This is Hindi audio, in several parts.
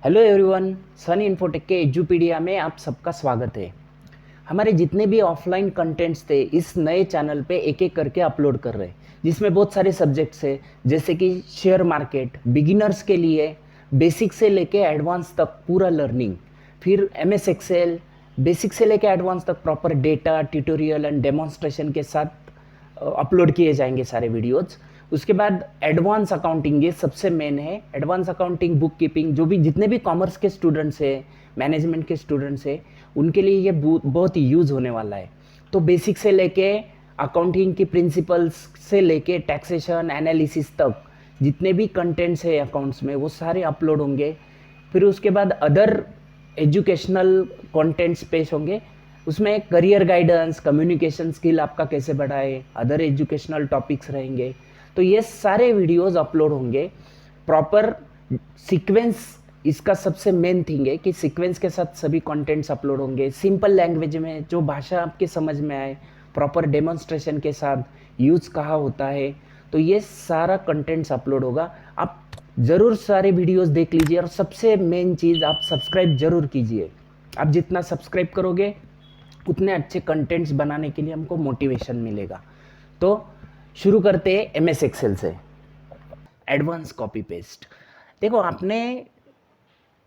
हेलो एवरीवन, सन इन्फोटेक के एजुपीडिया में आप सबका स्वागत है। हमारे जितने भी ऑफलाइन कंटेंट्स थे इस नए चैनल पे एक एक करके अपलोड कर रहे हैं, जिसमें बहुत सारे सब्जेक्ट्स है, जैसे कि शेयर मार्केट बिगिनर्स के लिए, बेसिक से लेके एडवांस तक पूरा लर्निंग, फिर एमएस एक्सेल बेसिक से लेके एडवांस तक proper data tutorial and demonstration के साथ अपलोड किए जाएंगे सारे वीडियोज़। उसके बाद एडवांस अकाउंटिंग, ये सबसे मेन है। एडवांस अकाउंटिंग, बुक कीपिंग, जो भी जितने भी कॉमर्स के स्टूडेंट्स हैं, मैनेजमेंट के स्टूडेंट्स हैं, उनके लिए ये बहुत ही यूज़ होने वाला है। तो बेसिक से लेके अकाउंटिंग की प्रिंसिपल्स से लेके टैक्सेशन एनालिसिस तक जितने भी कंटेंट्स है अकाउंट्स में, वो सारे अपलोड होंगे। फिर उसके बाद अदर एजुकेशनल कंटेंट्स पेश होंगे, उसमें करियर गाइडेंस, कम्युनिकेशन स्किल आपका कैसे बढ़ाए, अदर एजुकेशनल टॉपिक्स रहेंगे। तो ये सारे वीडियोस अपलोड होंगे प्रॉपर सीक्वेंस। इसका सबसे मेन थिंग है कि सीक्वेंस के साथ सभी कंटेंट्स अपलोड होंगे, सिंपल लैंग्वेज में, जो भाषा आपके समझ में आए, प्रॉपर डेमोन्स्ट्रेशन के साथ, यूज़ कहाँ होता है। तो ये सारा कंटेंट्स अपलोड होगा। आप ज़रूर सारे वीडियोस देख लीजिए, और सबसे मेन चीज़, आप सब्सक्राइब ज़रूर कीजिए। आप जितना सब्सक्राइब करोगे उतने अच्छे कंटेंट्स बनाने के लिए हमको मोटिवेशन मिलेगा। तो शुरू करते हैं एमएस एक्सेल से। एडवांस कॉपी पेस्ट, देखो आपने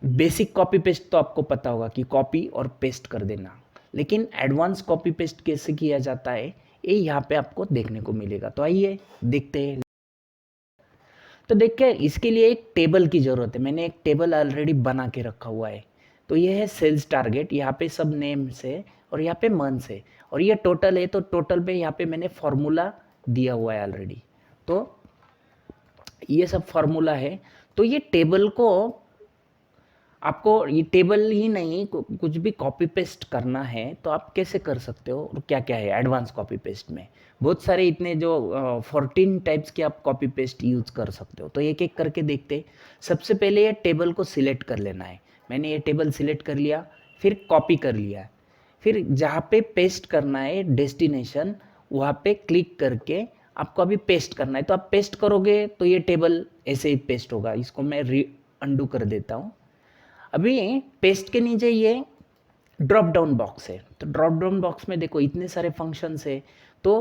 बेसिक कॉपी पेस्ट तो आपको पता होगा कि कॉपी और पेस्ट कर देना, लेकिन एडवांस कॉपी पेस्ट कैसे किया जाता है ये यहाँ पे आपको देखने को मिलेगा। तो आइए देखते हैं। तो देखिए, इसके लिए एक टेबल की ज़रूरत है। मैंने एक टेबल ऑलरेडी बना के रखा हुआ है। तो ये है सेल्स टारगेट, यहाँ पे सब नेम्स है और यहाँ पे मंथ्स है, और ये टोटल है। तो टोटल पे यहाँ पे मैंने फॉर्मूला दिया हुआ है ऑलरेडी। तो ये सब फॉर्मूला है। तो ये टेबल को आपको, ये टेबल ही नहीं, कुछ भी कॉपी पेस्ट करना है तो आप कैसे कर सकते हो, और क्या क्या है एडवांस कॉपी पेस्ट में। बहुत सारे इतने जो 14 टाइप्स के आप कॉपी पेस्ट यूज़ कर सकते हो। तो एक एक करके देखते हैं। सबसे पहले ये टेबल को सिलेक्ट कर लेना है। मैंने ये टेबल सिलेक्ट कर लिया, फिर कॉपी कर लिया, फिर जहाँ पे पेस्ट करना है डेस्टिनेशन, वहाँ पे क्लिक करके आपको अभी पेस्ट करना है। तो आप पेस्ट करोगे तो ये टेबल ऐसे ही पेस्ट होगा। इसको मैं अंडू कर देता हूँ। अभी पेस्ट के नीचे ये ड्रॉप डाउन बॉक्स है। तो ड्रॉप डाउन बॉक्स में देखो इतने सारे फंक्शंस है। तो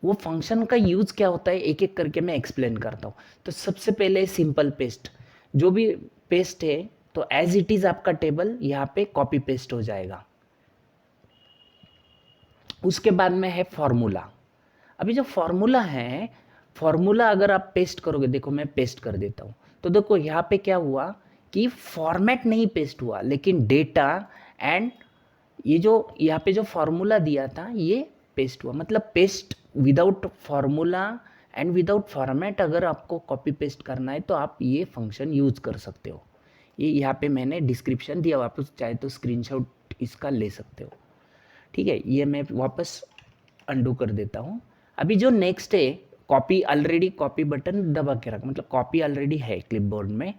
वो फंक्शन का यूज़ क्या होता है एक एक करके मैं एक्सप्लेन करता हूँ। तो सबसे पहले सिंपल पेस्ट, जो भी पेस्ट है तो एज इट इज़ आपका टेबल यहाँ पे कॉपी पेस्ट हो जाएगा। उसके बाद में है फॉर्मूला। अभी जो फॉर्मूला है, फॉर्मूला अगर आप पेस्ट करोगे, देखो मैं पेस्ट कर देता हूँ। तो देखो यहाँ पे क्या हुआ कि फॉर्मेट नहीं पेस्ट हुआ, लेकिन डेटा एंड ये जो यहाँ पे जो फॉर्मूला दिया था ये पेस्ट हुआ। मतलब paste without formula and without format अगर आपको कॉपी पेस्ट करना है तो आप ये फंक्शन यूज़ कर सकते हो। ये यहाँ पे मैंने डिस्क्रिप्शन दिया, वापस चाहे तो स्क्रीनशॉट इसका ले सकते हो। ठीक है, ये मैं वापस अंडू कर देता हूँ। अभी जो नेक्स्ट है, कॉपी, ऑलरेडी कॉपी बटन दबा के रखा, मतलब कॉपी ऑलरेडी है क्लिपबोर्ड में।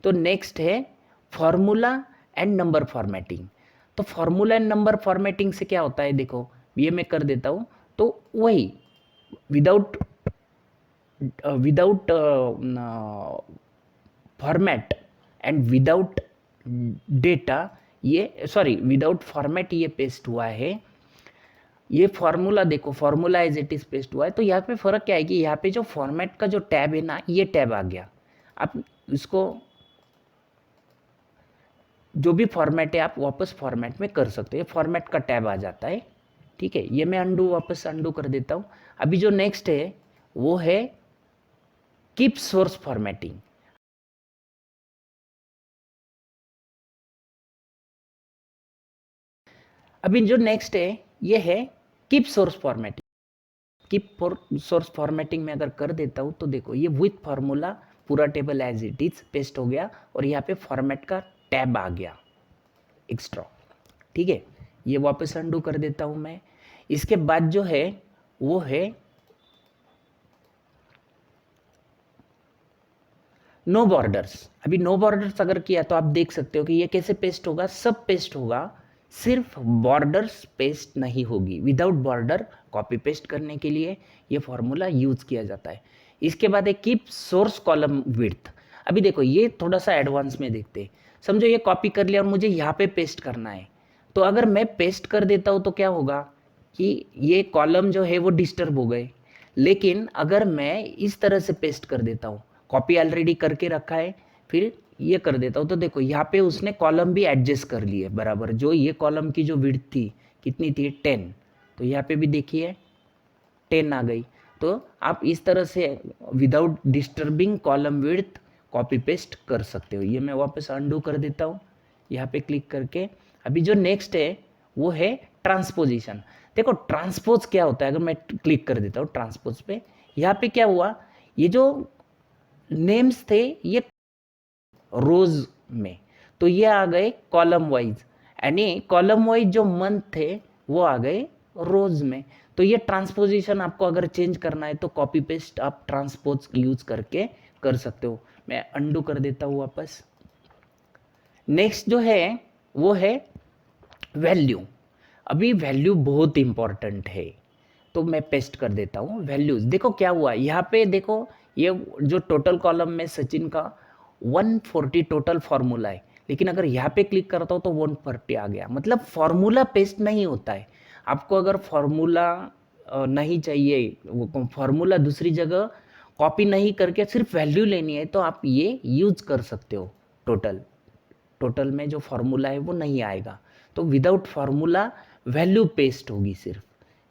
तो नेक्स्ट है फॉर्मूला एंड नंबर फॉर्मेटिंग। तो फॉर्मूला एंड नंबर फॉर्मेटिंग से क्या होता है, देखो ये मैं कर देता हूँ। तो वही without without format and without data, ये सॉरी विदाउट फॉर्मेट ये पेस्ट हुआ है। ये फॉर्मूला देखो, formula as it is paste हुआ है। तो यहाँ पे फ़र्क क्या है कि यहाँ पे जो फॉर्मेट का जो टैब है ना, ये टैब आ गया। आप इसको जो भी फॉर्मेट है आप वापस फॉर्मेट में कर सकते हो, फॉर्मेट का टैब आ जाता है। ठीक है, ये मैं अंडू, वापस अंडू कर देता हूँ। अभी जो नेक्स्ट है वो है कीप सोर्स फॉर्मेटिंग। अभी जो नेक्स्ट है ये है keep source formatting. Keep source formatting में अगर कर देता हूँ तो देखो ये विथ फार्मूला पूरा table as it is paste हो गया, और यहाँ पे फॉर्मेट का टैब आ गया एक्स्ट्रा। ठीक है, ये वापस अंडू कर देता हूँ मैं। इसके बाद जो है वो है नो बॉर्डर्स। अभी नो बॉर्डर्स अगर किया तो आप देख सकते हो कि ये कैसे पेस्ट होगा, सब पेस्ट होगा, सिर्फ बॉर्डर्स पेस्ट नहीं होगी। विदाउट बॉर्डर कॉपी पेस्ट करने के लिए ये फॉर्मूला यूज किया जाता है। इसके बाद है कीप सोर्स कॉलम विड्थ। अभी देखो ये थोड़ा सा एडवांस में देखते हैं। समझो ये कॉपी कर लिया और मुझे यहाँ पे पेस्ट करना है, तो अगर मैं पेस्ट कर देता हूँ तो क्या होगा कि ये कॉलम जो है वो डिस्टर्ब हो गए। लेकिन अगर मैं इस तरह से पेस्ट कर देता हूँ, कॉपी ऑलरेडी करके रखा है, फिर ये कर देता हूँ, तो देखो यहाँ पे उसने कॉलम भी एडजस्ट कर लिए बराबर। जो ये कॉलम की जो विड्थ थी कितनी थी 10, तो यहाँ पे भी देखिए 10 आ गई। तो आप इस तरह से without disturbing column width copy paste कर सकते हो। ये मैं वापस अंडू कर देता हूँ यहाँ पे क्लिक करके। अभी जो नेक्स्ट है वो है ट्रांसपोजिशन। देखो ट्रांसपोज क्या होता है, अगर मैं क्लिक कर देता हूँ ट्रांसपोज पे, यहाँ पे क्या हुआ, ये जो नेम्स थे ये रोज में, तो ये आ गए कॉलम वाइज, यानी कॉलम वाइज जो मंथ थे वो आ गए रोज में। तो ये ट्रांसपोजिशन आपको अगर चेंज करना है तो कॉपी पेस्ट आप ट्रांसपोज यूज करके कर सकते हो। मैं अंडू कर देता हूँ वापस। नेक्स्ट जो है वो है वैल्यू। अभी वैल्यू बहुत इंपॉर्टेंट है, तो मैं पेस्ट कर देता हूँ वैल्यूज। देखो क्या हुआ यहाँ पे, देखो ये जो टोटल कॉलम में सचिन का 140 टोटल फार्मूला है, लेकिन अगर यहाँ पे क्लिक करता हूँ तो 140 आ गया। मतलब फार्मूला पेस्ट नहीं होता है। आपको अगर फार्मूला नहीं चाहिए, वो फार्मूला दूसरी जगह कॉपी नहीं करके सिर्फ वैल्यू लेनी है, तो आप ये यूज कर सकते हो। टोटल में जो फार्मूला है वो नहीं आएगा, तो विदाउट फार्मूला वैल्यू पेस्ट होगी सिर्फ।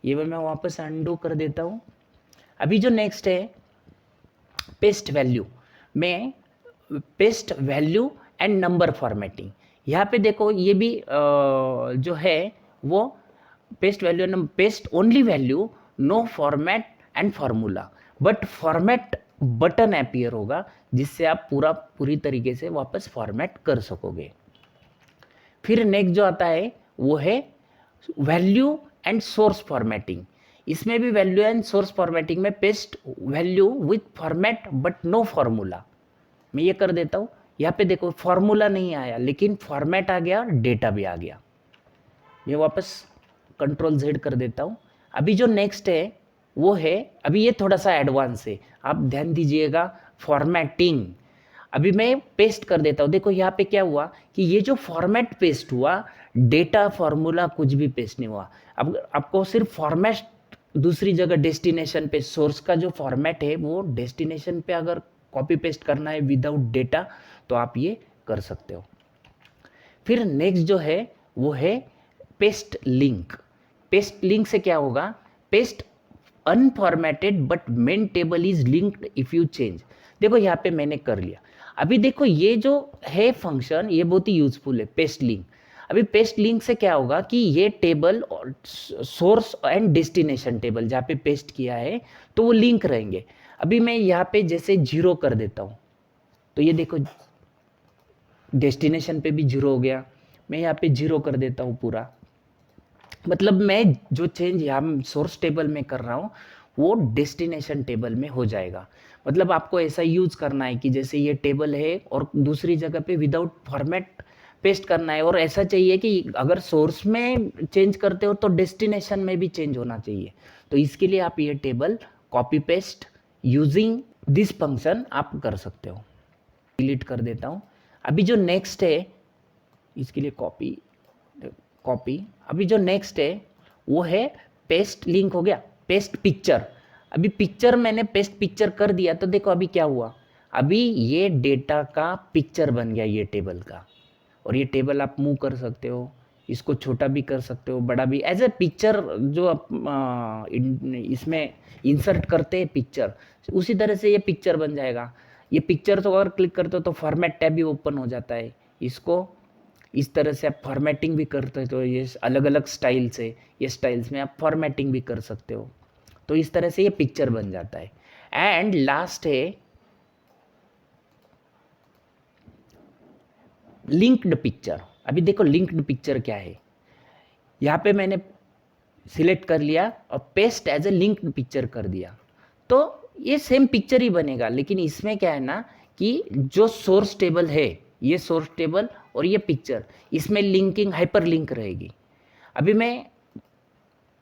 ये मैं वापस अंडू कर देता हूँ। अभी जो नेक्स्ट है पेस्ट वैल्यू, में paste value and number formatting. यहाँ पे देखो ये भी जो है वो paste value and paste only value, no format and formula, but format button appear होगा जिससे आप पूरी तरीके से वापस फॉर्मेट कर सकोगे। फिर नेक्स्ट जो आता है वो है वैल्यू एंड सोर्स फॉर्मेटिंग। इसमें भी वैल्यू एंड सोर्स फॉर्मेटिंग में paste value with format but no formula, मैं ये कर देता हूँ। यहाँ पे देखो फॉर्मूला नहीं आया लेकिन फॉर्मेट आ गया, डेटा भी आ गया। मैं वापस कंट्रोल Z कर देता हूँ। अभी जो नेक्स्ट है वो है, अभी ये थोड़ा सा एडवांस है, आप ध्यान दीजिएगा, फॉर्मेटिंग। अभी मैं पेस्ट कर देता हूँ। देखो यहाँ पे क्या हुआ कि ये जो फॉर्मेट पेस्ट हुआ, डेटा फॉर्मूला कुछ भी पेस्ट नहीं हुआ। अब आपको सिर्फ फॉर्मेट दूसरी जगह डेस्टिनेशन पे, सोर्स का जो फॉर्मेट है वो डेस्टिनेशन पे अगर कॉपी पेस्ट करना है विदाउट डेटा, तो आप ये कर सकते हो। फिर नेक्स्ट जो है वो है पेस्ट लिंक। पेस्ट लिंक से क्या होगा, paste unformatted but main table is linked if you change. देखो यहाँ पे मैंने कर लिया। अभी देखो ये जो है फंक्शन ये बहुत ही यूजफुल है, पेस्ट लिंक। अभी पेस्ट लिंक से क्या होगा कि ये टेबल और सोर्स एंड डेस्टिनेशन टेबल जहाँ पे पेस्ट किया है तो वो लिंक रहेंगे। अभी मैं यहाँ पे जैसे 0 कर देता हूँ, तो ये देखो डेस्टिनेशन पे भी 0 हो गया। मैं यहाँ पे 0 कर देता हूँ पूरा, मतलब मैं जो चेंज यहाँ सोर्स टेबल में कर रहा हूँ वो डेस्टिनेशन टेबल में हो जाएगा। मतलब आपको ऐसा यूज करना है कि जैसे ये टेबल है और दूसरी जगह पे विदाउट फॉर्मेट पेस्ट करना है, और ऐसा चाहिए कि अगर सोर्स में चेंज करते हो तो डेस्टिनेशन में भी चेंज होना चाहिए। तो इसके लिए आप ये table copy paste using this function आप कर सकते हो। डिलीट कर देता हूँ। अभी जो नेक्स्ट है इसके लिए कॉपी। अभी जो नेक्स्ट है वो है पेस्ट लिंक हो गया, पेस्ट पिक्चर। अभी पिक्चर मैंने पेस्ट पिक्चर कर दिया, तो देखो अभी क्या हुआ, अभी ये डेटा का पिक्चर बन गया ये टेबल का। और ये टेबल आप मूव कर सकते हो, इसको छोटा भी कर सकते हो, बड़ा भी, एज ए पिक्चर जो आप इसमें इंसर्ट करते हैं पिक्चर, उसी तरह से ये पिक्चर बन जाएगा। ये पिक्चर तो अगर क्लिक करते हो तो फॉर्मेट टैब भी ओपन हो जाता है। इसको इस तरह से आप फॉर्मेटिंग भी करते हो, तो ये अलग अलग स्टाइल से, ये स्टाइल्स में आप फॉर्मेटिंग भी कर सकते हो। तो इस तरह से ये पिक्चर बन जाता है। एंड लास्ट है लिंक्ड पिक्चर। अभी देखो लिंक्ड पिक्चर क्या है, यहाँ पे मैंने सिलेक्ट कर लिया और paste as a linked picture कर दिया, तो ये सेम पिक्चर ही बनेगा। लेकिन इसमें क्या है ना कि जो सोर्स टेबल है, ये सोर्स टेबल और ये पिक्चर, इसमें लिंकिंग हाइपर लिंक रहेगी। अभी मैं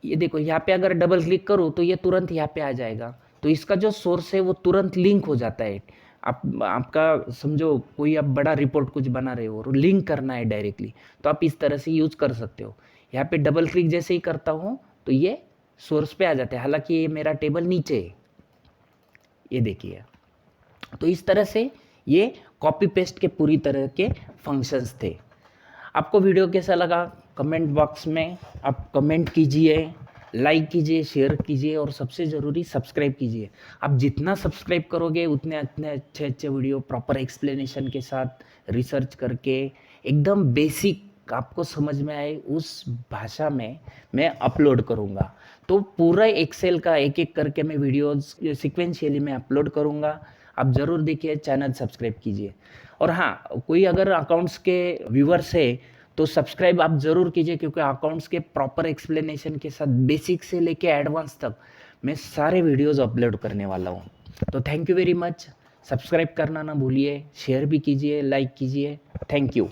ये देखो यहाँ पे अगर डबल क्लिक करूँ तो ये तुरंत यहाँ पे आ जाएगा, तो इसका जो सोर्स है वो तुरंत लिंक हो जाता है आपका समझो कोई आप बड़ा रिपोर्ट कुछ बना रहे हो और लिंक करना है डायरेक्टली, तो आप इस तरह से यूज़ कर सकते हो। यहाँ पे डबल क्लिक जैसे ही करता हूँ तो ये सोर्स पे आ जाता है, हालांकि ये मेरा टेबल नीचे है, ये देखिए। तो इस तरह से ये कॉपी पेस्ट के पूरी तरह के फंक्शंस थे। आपको वीडियो कैसा लगा कमेंट बॉक्स में आप कमेंट कीजिए, लाइक कीजिए, शेयर कीजिए और सबसे ज़रूरी सब्सक्राइब कीजिए। आप जितना सब्सक्राइब करोगे उतने इतने अच्छे अच्छे वीडियो प्रॉपर एक्सप्लेनेशन के साथ रिसर्च करके एकदम बेसिक आपको समझ में आए उस भाषा में मैं अपलोड करूँगा। तो पूरा एक्सेल का एक एक करके मैं वीडियोज़ सिक्वेंशियली मैं अपलोड करूँगा। आप ज़रूर देखिए, चैनल सब्सक्राइब कीजिए। और हाँ, कोई अगर अकाउंट्स के व्यूवर्स है तो सब्सक्राइब आप ज़रूर कीजिए, क्योंकि अकाउंट्स के प्रॉपर एक्सप्लेनेशन के साथ बेसिक से लेके एडवांस तक मैं सारे वीडियोस अपलोड करने वाला हूँ। तो thank you very much. Subscribe करना ना भूलिए, शेयर भी कीजिए, लाइक कीजिए। Thank you.